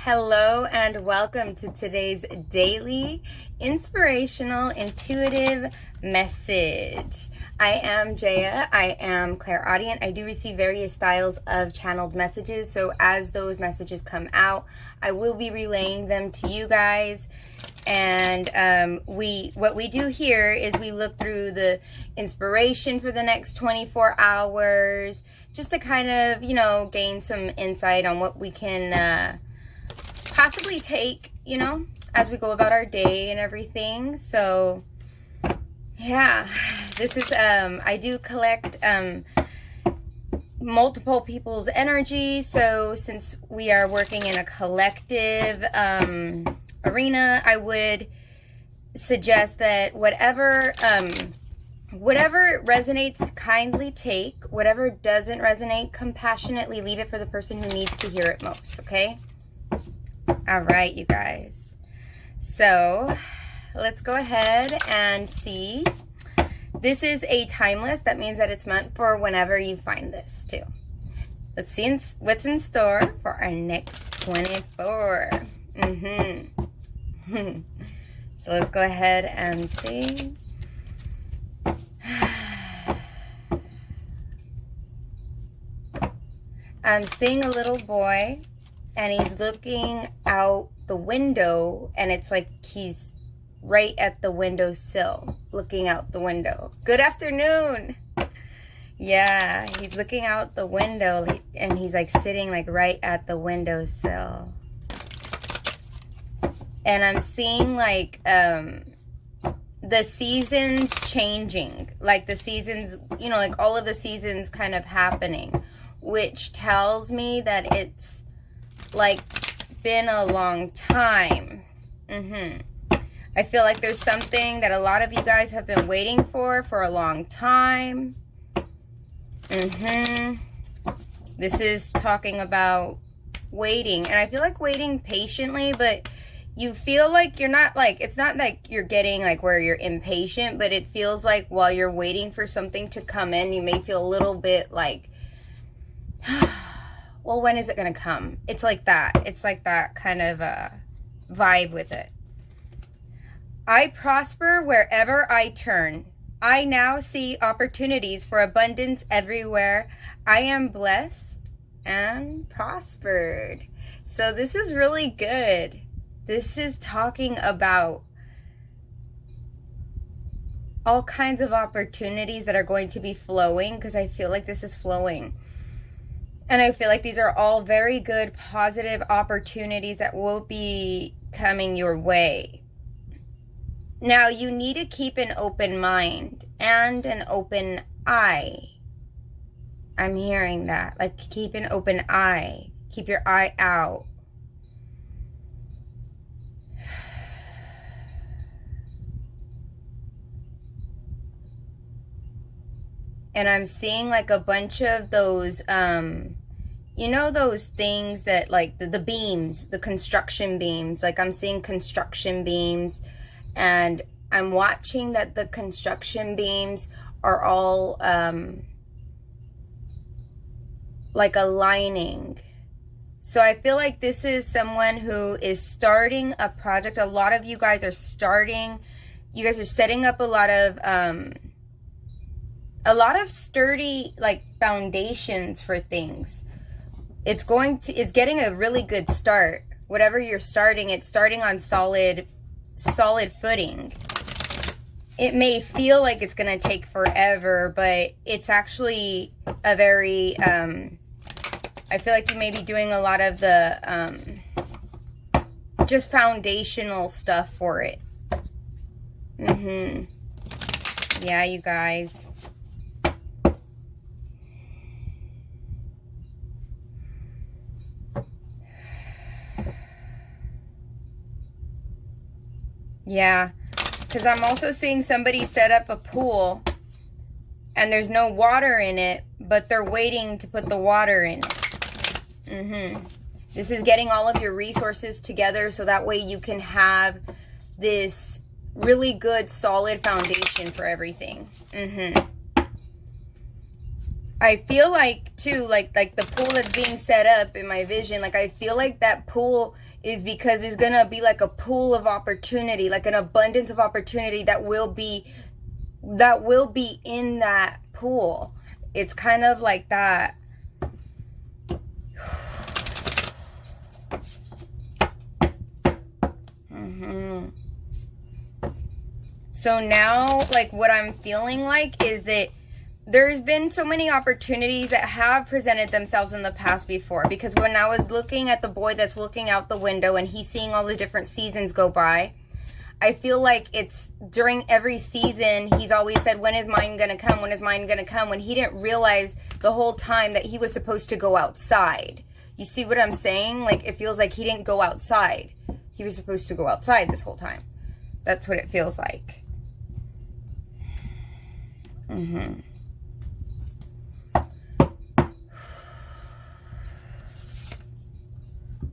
Hello and welcome to today's daily inspirational intuitive message. I am Jeya. I am clairaudient. I do receive various styles of channeled messages, so as those messages come out, I will be relaying them to you guys. And what we do here is we look through the inspiration for the next 24 hours just to kind of, gain some insight on what we can possibly take, as we go about our day and everything. So yeah, this is I do collect multiple people's energy. So since we are working in a collective arena, I would suggest that whatever resonates, kindly take. Whatever doesn't resonate, compassionately leave it for the person who needs to hear it most, okay? All right, you guys. So let's go ahead and see. This is a timeless. That means that it's meant for whenever you find this too. Let's see what's in store for our next 24. So let's go ahead and see. I'm seeing a little boy, and he's looking out the window, and it's like he's right at the windowsill, looking out the window. Good afternoon. Yeah, he's looking out the window, and he's like sitting like right at the windowsill. And I'm seeing like the seasons changing, like the seasons, like all of the seasons kind of happening, which tells me that it's like been a long time. I feel like there's something that a lot of you guys have been waiting for a long time. This is talking about waiting, and I feel like waiting patiently, but you feel like you're not, like, it's not like you're getting like where you're impatient, but it feels like while you're waiting for something to come in, you may feel a little bit like, well, when is it going to come? It's like that. It's like that kind of vibe with it. I prosper wherever I turn. I now see opportunities for abundance everywhere. I am blessed and prospered. So this is really good. This is talking about all kinds of opportunities that are going to be flowing, because I feel like this is flowing. And I feel like these are all very good, positive opportunities that will be coming your way. Now, you need to keep an open mind and an open eye. I'm hearing that. Like, keep an open eye. Keep your eye out. And I'm seeing like a bunch of those, those things that like the beams, the construction beams. Like I'm seeing construction beams, and I'm watching that the construction beams are all like aligning. So I feel like this is someone who is starting a project. A lot of you guys are setting up a lot of sturdy like foundations for things. It's getting a really good start. Whatever you're starting, it's starting on solid footing. It may feel like it's going to take forever, but it's actually a very I feel like you may be doing a lot of the just foundational stuff for it. Yeah, you guys. Yeah, because I'm also seeing somebody set up a pool and there's no water in it, but they're waiting to put the water in it. This is getting all of your resources together so that way you can have this really good, solid foundation for everything. I feel like, too, like the pool that's being set up in my vision, like I feel like that pool is because there's going to be like a pool of opportunity, like an abundance of opportunity that will be in that pool. It's kind of like that. So now, like, what I'm feeling like is that there's been so many opportunities that have presented themselves in the past before. Because when I was looking at the boy that's looking out the window and he's seeing all the different seasons go by, I feel like it's during every season, he's always said, when is mine going to come? When is mine going to come? When he didn't realize the whole time that he was supposed to go outside. You see what I'm saying? Like, it feels like he didn't go outside. He was supposed to go outside this whole time. That's what it feels like.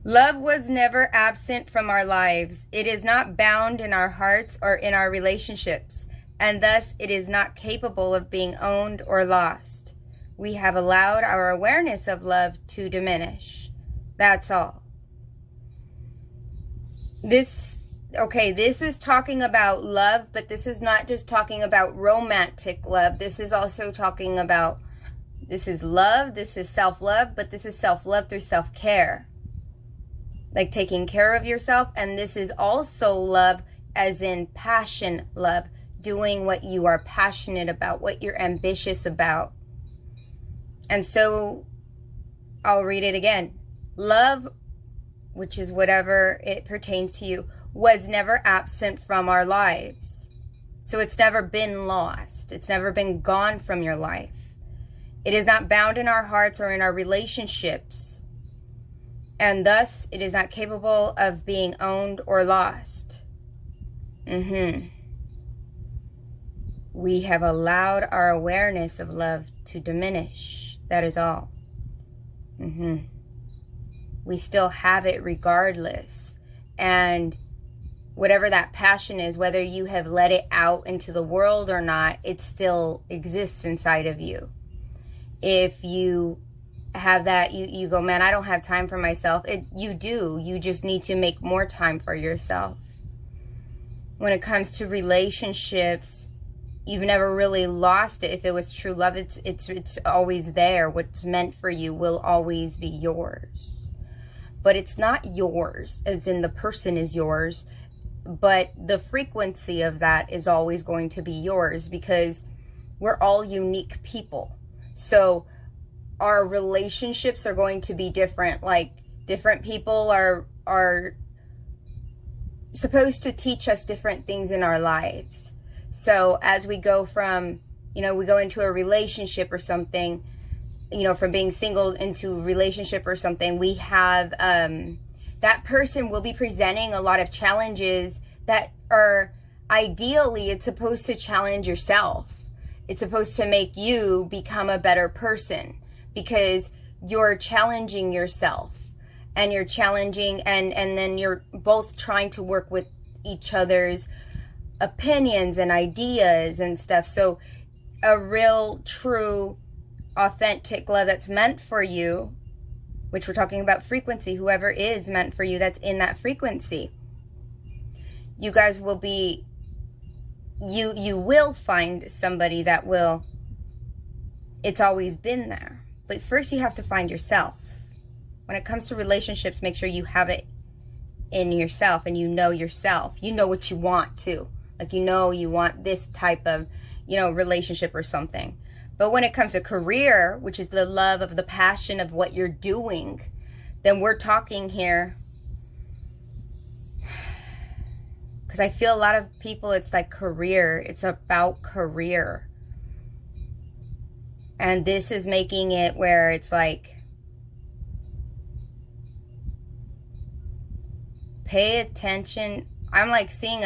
Love was never absent from our lives. It is not bound in our hearts or in our relationships, and thus it is not capable of being owned or lost. We have allowed our awareness of love to diminish. That's all. This is talking about love, but this is not just talking about romantic love. This is also talking about, this is love, this is self-love, but this is self-love through self-care. Like taking care of yourself. And this is also love as in passion love. Doing what you are passionate about, what you're ambitious about. And so, I'll read it again. Love, which is whatever it pertains to you, was never absent from our lives. So it's never been lost. It's never been gone from your life. It is not bound in our hearts or in our relationships. And thus, it is not capable of being owned or lost. We have allowed our awareness of love to diminish. That is all. We still have it regardless. And whatever that passion is, whether you have let it out into the world or not, it still exists inside of you. If you have that, you go, man, I don't have time for myself. You do. You just need to make more time for yourself. When it comes to relationships, you've never really lost it. If it was true love, it's always there. What's meant for you will always be yours. But it's not yours, as in the person is yours, but the frequency of that is always going to be yours, because we're all unique people. So our relationships are going to be different. Like, different people are supposed to teach us different things in our lives. So as we go from, we go into a relationship or something, from being single into a relationship or something, we have, that person will be presenting a lot of challenges that are, ideally, it's supposed to challenge yourself. It's supposed to make you become a better person, because you're challenging yourself, and you're challenging, and then you're both trying to work with each other's opinions and ideas and stuff. So a real, true, authentic love that's meant for you, which we're talking about frequency, whoever is meant for you, that's in that frequency, you guys will be, you will find somebody that will, it's always been there. But first you have to find yourself. When it comes to relationships, make sure you have it in yourself, and you know yourself. You know what you want too. Like, you want this type of, relationship or something. But when it comes to career, which is the love of the passion of what you're doing, then we're talking here. Because I feel a lot of people, it's like career. It's about career. And this is making it where it's like, pay attention. I'm like seeing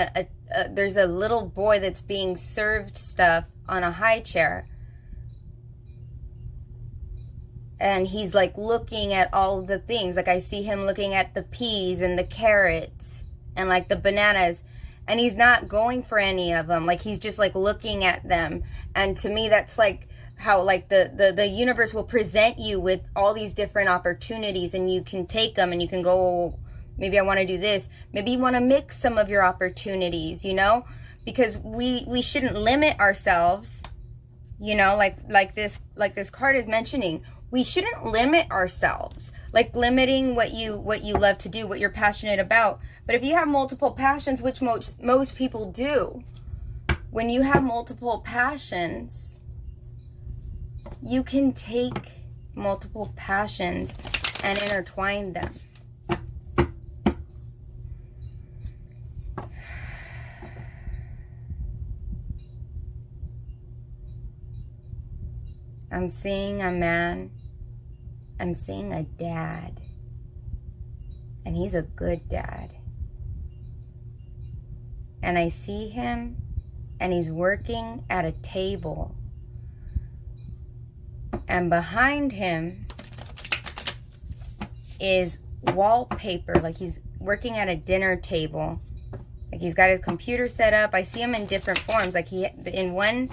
there's a little boy that's being served stuff on a high chair. And he's like looking at all the things. Like, I see him looking at the peas and the carrots and like the bananas. And he's not going for any of them. Like, he's just like looking at them. And to me, that's like how like the universe will present you with all these different opportunities, and you can take them and you can go Maybe I want to do this. Maybe you want to mix some of your opportunities, you know, because we shouldn't limit ourselves, you know, like this card is mentioning. We shouldn't limit ourselves, like limiting what you love to do, what you're passionate about. But if you have multiple passions, which most people do, when you have multiple passions, you can take multiple passions and intertwine them. I'm seeing a man. I'm seeing a dad. And he's a good dad. And I see him, and he's working at a table. And behind him is wallpaper, like he's working at a dinner table. Like he's got his computer set up. I see him in different forms. Like in one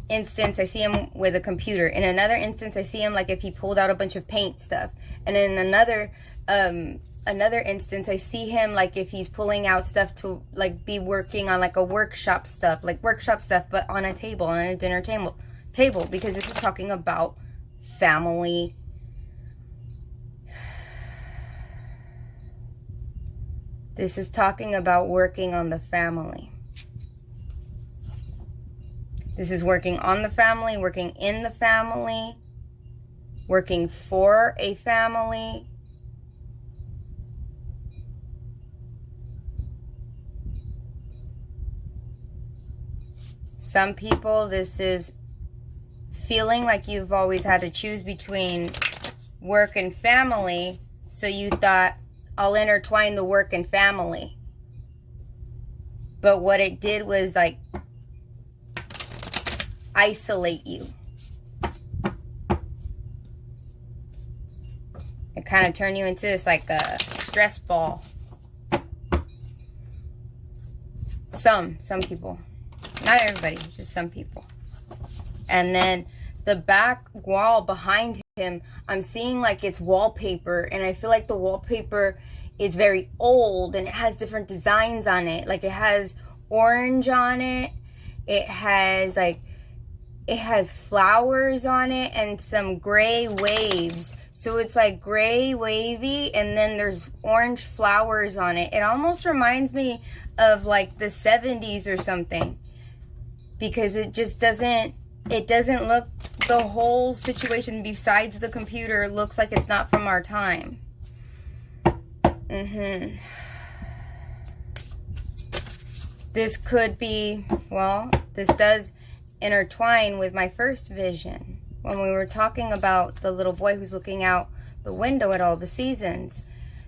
instance, I see him with a computer. In another instance, I see him like if he pulled out a bunch of paint stuff. And in another instance, I see him like if he's pulling out stuff to like be working on like a workshop stuff, but on a table, on a dinner table, because this is talking about family. This is talking about working on the family. This is working on the family, working in the family, working for a family. Some people, this is feeling like you've always had to choose between work and family, so you thought, I'll intertwine the work and family. But what it did was like isolate you. It kind of turned you into this like a stress ball. Some people. Not everybody, just some people. And then the back wall behind him, I'm seeing like it's wallpaper, and I feel like the wallpaper is very old and it has different designs on it. Like it has orange on it. It has flowers on it and some gray waves. So it's like gray wavy, and then there's orange flowers on it. It almost reminds me of like the 70s or something, because it just doesn't look, the whole situation besides the computer looks like it's not from our time. This could be, well, this does intertwine with my first vision when we were talking about the little boy who's looking out the window at all the seasons.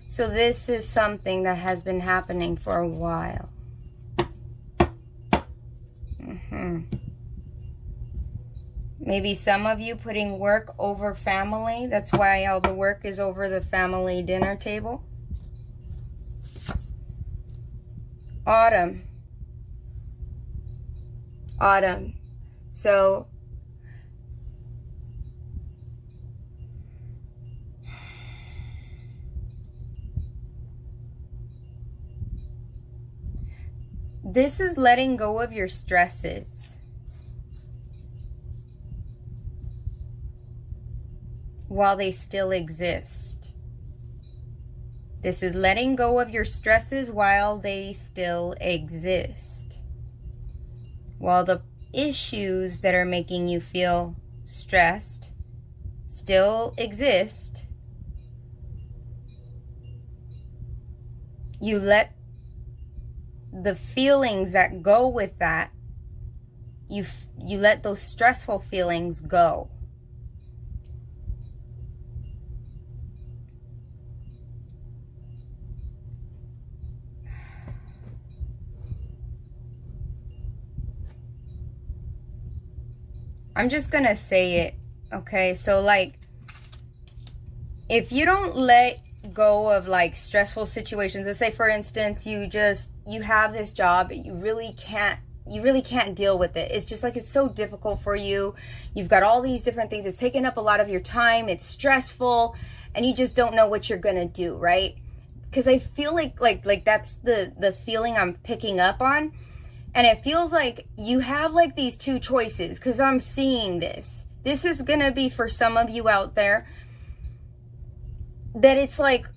So this is something that has been happening for a while. Maybe some of you putting work over family. That's why all the work is over the family dinner table. Autumn. So this is letting go of your stresses while they still exist. This is letting go of your stresses while they still exist. While the issues that are making you feel stressed still exist, you let the feelings that go with that, you let those stressful feelings go. I'm just gonna say it, okay? So like, if you don't let go of like stressful situations, let's say for instance you have this job, but you really can't deal with it. It's just like, it's so difficult for you. You've got all these different things. It's taking up a lot of your time. It's stressful, and you just don't know what you're gonna do, right? because I feel like that's the feeling I'm picking up on. And it feels like you have like these two choices, because I'm seeing this. This is going to be for some of you out there, that it's like,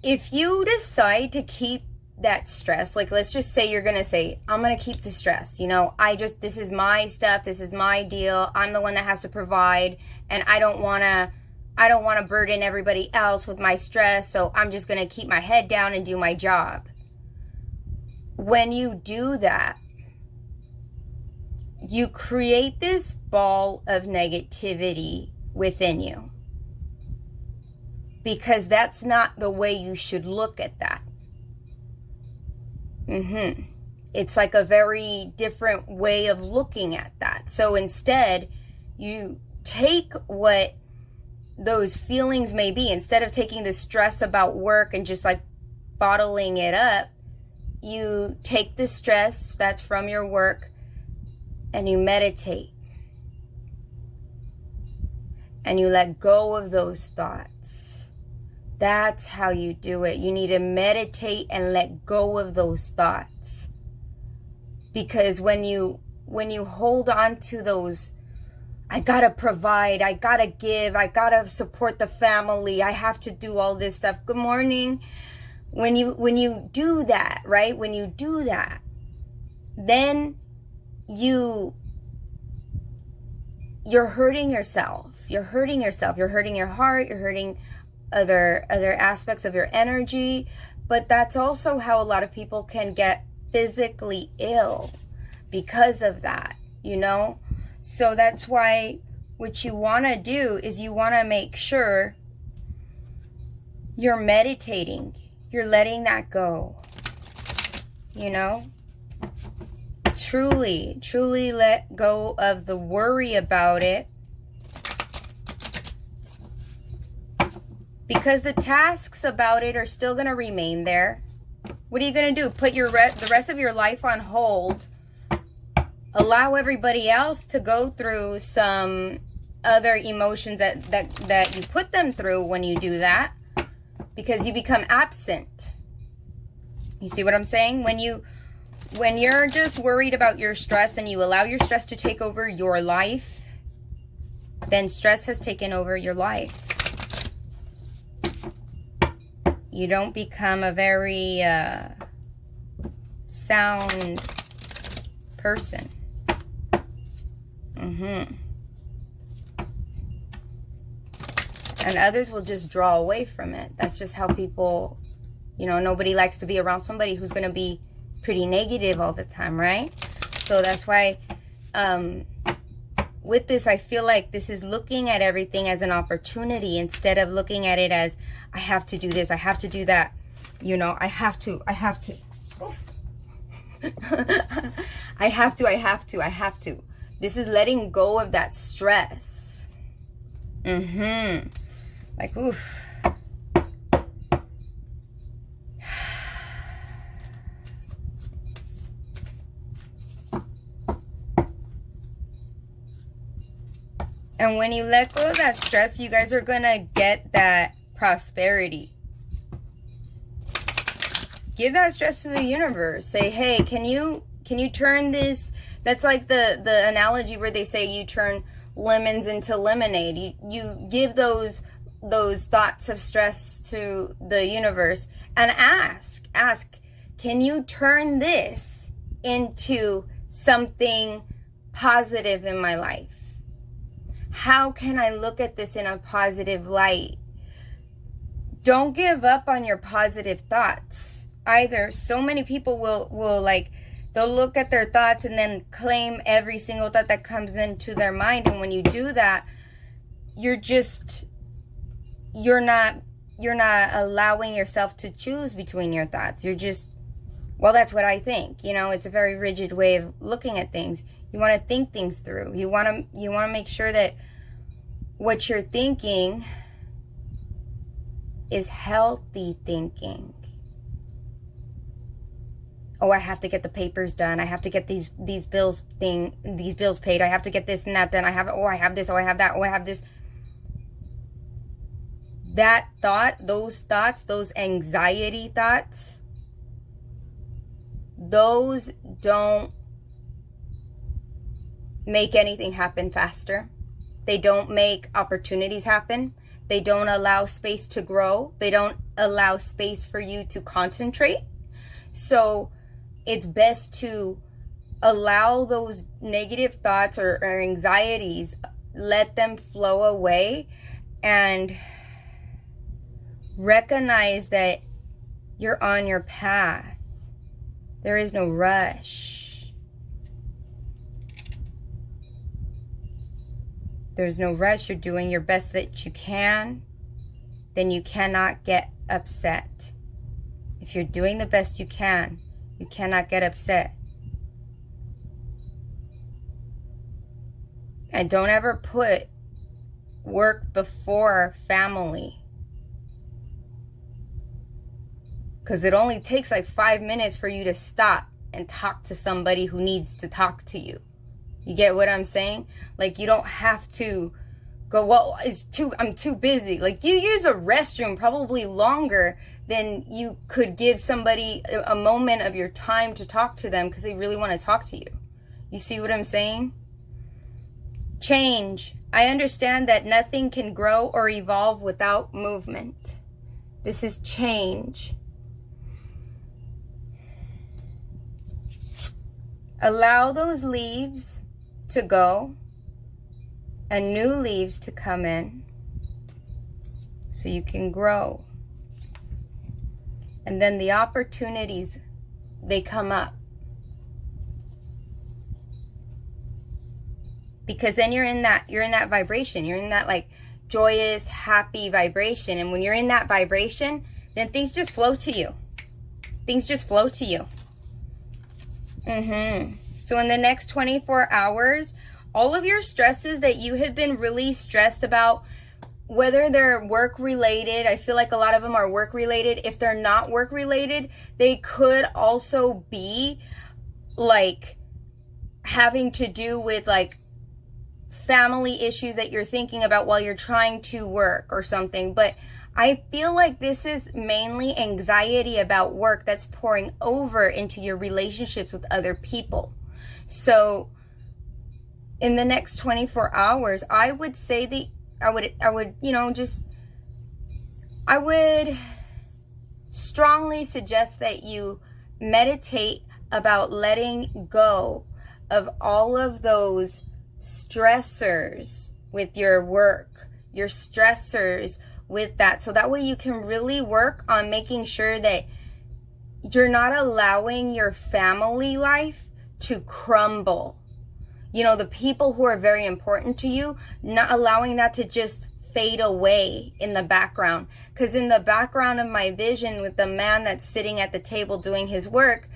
if you decide to keep that stress, like let's just say you're going to say, I'm going to keep the stress. You know, this is my stuff. This is my deal. I'm the one that has to provide, and I don't want to burden everybody else with my stress. So I'm just going to keep my head down and do my job. When you do that, you create this ball of negativity within you, because that's not the way you should look at that. It's like a very different way of looking at that. So instead, you take what those feelings may be, instead of taking the stress about work and just like bottling it up, you take the stress that's from your work and you meditate. And you let go of those thoughts. That's how you do it. You need to meditate and let go of those thoughts. Because when you hold on to those, I gotta provide, I gotta give, I gotta support the family, I have to do all this stuff. Good morning. When you do that, right? When you do that, then you're hurting yourself. You're hurting yourself. You're hurting your heart. You're hurting other aspects of your energy. But that's also how a lot of people can get physically ill because of that, you know? So that's why what you want to do is you want to make sure you're meditating. You're letting that go, you know? Truly let go of the worry about it. Because the tasks about it are still going to remain there. What are you going to do? Put the rest of your life on hold? Allow everybody else to go through some other emotions that you put them through when you do that? Because you become absent. You see what I'm saying? When you're just worried about your stress and you allow your stress to take over your life, then stress has taken over your life. You don't become a very sound person. And others will just draw away from it. That's just how people, you know, nobody likes to be around somebody who's going to be pretty negative all the time, right? So that's why with this, I feel like this is looking at everything as an opportunity instead of looking at it as, I have to do this, I have to do that, you know, I have to. I have to. This is letting go of that stress. Like, oof. And when you let go of that stress, you guys are gonna get that prosperity. Give that stress to the universe. Say, hey, can you turn this? That's like the analogy where they say you turn lemons into lemonade. You give those thoughts of stress to the universe and ask, can you turn this into something positive in my life? How can I look at this in a positive light? Don't give up on your positive thoughts either. So many people will like, they'll look at their thoughts and then claim every single thought that comes into their mind. And when you do that, you're not allowing yourself to choose between your thoughts. You're just, well, that's what I think. You know, it's a very rigid way of looking at things. You want to think things through. You want to make sure that what you're thinking is healthy thinking. Oh, I have to get the papers done. I have to get these bills paid. I have to get this and that. Then I have this. Oh, I have that. Oh, I have this. that thought, those thoughts, those anxiety thoughts, those don't make anything happen faster. They don't make opportunities happen. They don't allow space to grow. They don't allow space for you to concentrate. So it's best to allow those negative thoughts or anxieties, let them flow away, and recognize that you're on your path. There is no rush. There's no rush. You're doing your best that you can. Then you cannot get upset. If you're doing the best you can, you cannot get upset. And don't ever put work before family. Because it only takes like 5 minutes for you to stop and talk to somebody who needs to talk to you. You get what I'm saying? Like, you don't have to go, well, I'm too busy. Like, you use a restroom probably longer than you could give somebody a moment of your time to talk to them because they really want to talk to you. You see what I'm saying? Change. I understand that nothing can grow or evolve without movement. This is change. Allow those leaves to go and new leaves to come in so you can grow. And then the opportunities, they come up. Because then you're in that vibration. You're in that like joyous, happy vibration. And when you're in that vibration, then things just flow to you. Things just flow to you. So in the next 24 hours, all of your stresses that you have been really stressed about, whether they're work related, I feel like a lot of them are work related. If they're not work related, they could also be like having to do with like family issues that you're thinking about while you're trying to work or something. But I feel like this is mainly anxiety about work that's pouring over into your relationships with other people. So in the next 24 hours, I would say that I would strongly suggest that you meditate about letting go of all of those stressors with your work, your stressors with that. So that way you can really work on making sure that you're not allowing your family life to crumble. You know, the people who are very important to you, not allowing that to just fade away in the background. Because in the background of my vision with the man that's sitting at the table doing his work,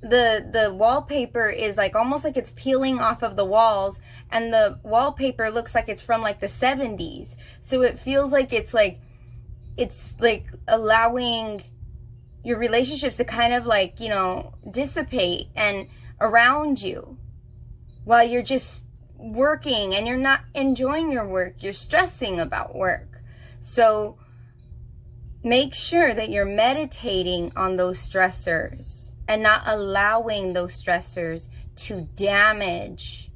the wallpaper is like almost like it's peeling off of the walls, and the wallpaper looks like it's from like the 70s. So it feels like it's like allowing your relationships to kind of like, you know, dissipate and around you while you're just working and you're not enjoying your work. You're stressing about work. So make sure that you're meditating on those stressors and not allowing those stressors to damage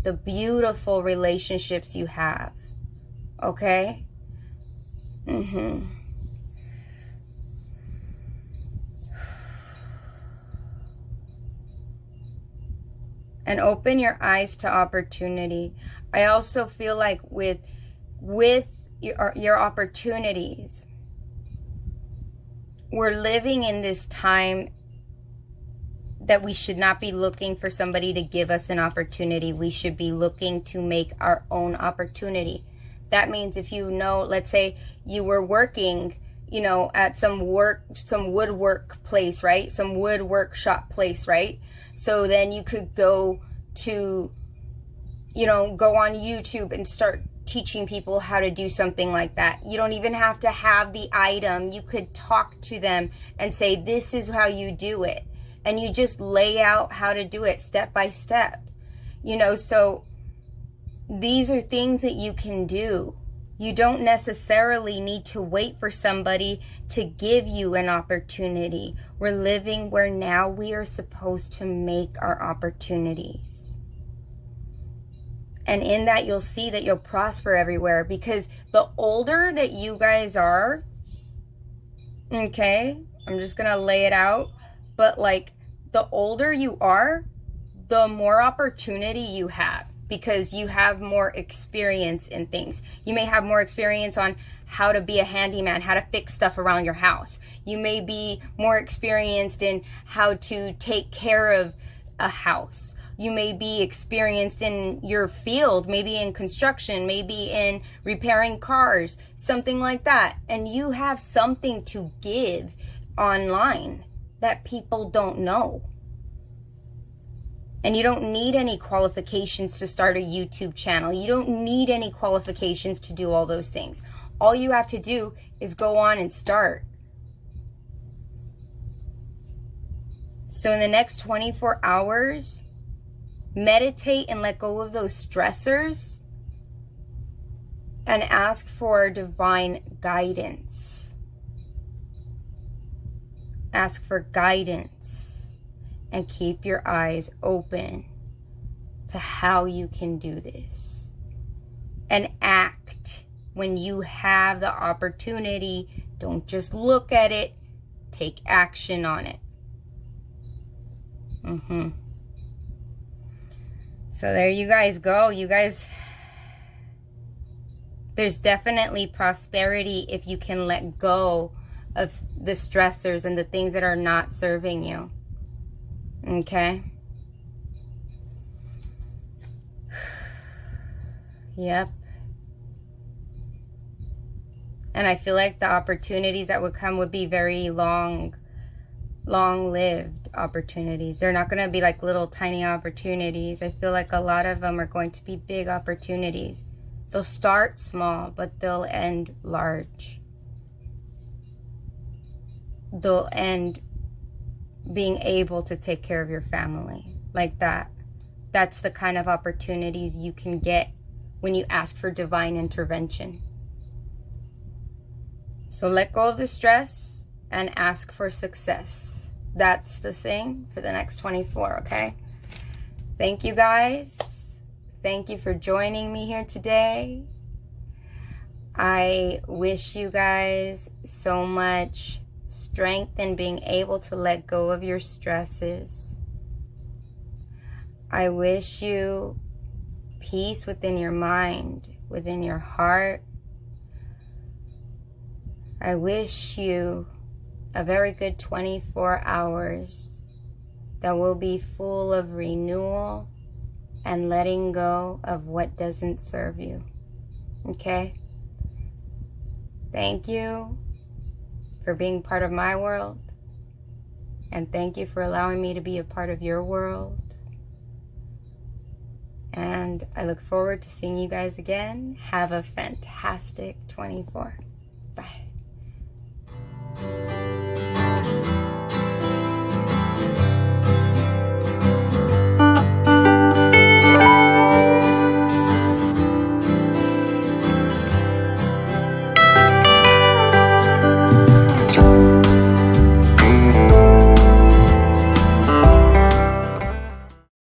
the beautiful relationships you have. Okay? And open your eyes to opportunity. I also feel like with your opportunities, we're living in this time that we should not be looking for somebody to give us an opportunity. We should be looking to make our own opportunity. That means if you know, let's say you were working, you know, at some woodwork place, right? Some wood workshop place, right? So then you could go to, you know, go on YouTube and start teaching people how to do something like that. You don't even have to have the item. You could talk to them and say, this is how you do it. And you just lay out how to do it step by step. You know, so these are things that you can do. You don't necessarily need to wait for somebody to give you an opportunity. We're living where now we are supposed to make our opportunities. And in that, you'll see that you'll prosper everywhere, because the older that you guys are, okay, I'm just going to lay it out, but like the older you are, the more opportunity you have, because you have more experience in things. You may have more experience on how to be a handyman, how to fix stuff around your house. You may be more experienced in how to take care of a house. You may be experienced in your field, maybe in construction, maybe in repairing cars, something like that. And you have something to give online that people don't know. And you don't need any qualifications to start a YouTube channel. You don't need any qualifications to do all those things. All you have to do is go on and start. So in the next 24 hours, meditate and let go of those stressors and ask for divine guidance. Ask for guidance. And keep your eyes open to how you can do this. And act when you have the opportunity. Don't just look at it. Take action on it. So there you guys go. You guys, there's definitely prosperity if you can let go of the stressors and the things that are not serving you. Okay. Yep. And I feel like the opportunities that would come would be very long-lived opportunities. They're not going to be like little tiny opportunities. I feel like a lot of them are going to be big opportunities. They'll start small, but they'll end large. They'll end being able to take care of your family like that. That's the kind of opportunities you can get when you ask for divine intervention. So let go of the stress and ask for success. That's the thing for the next 24, okay? Thank you guys. Thank you for joining me here today. I wish you guys so much strength in being able to let go of your stresses. I wish you peace within your mind, within your heart. I wish you a very good 24 hours that will be full of renewal and letting go of what doesn't serve you. Okay? Thank you for being part of my world, and thank you for allowing me to be a part of your world. And I look forward to seeing you guys again. Have a fantastic 24. Bye.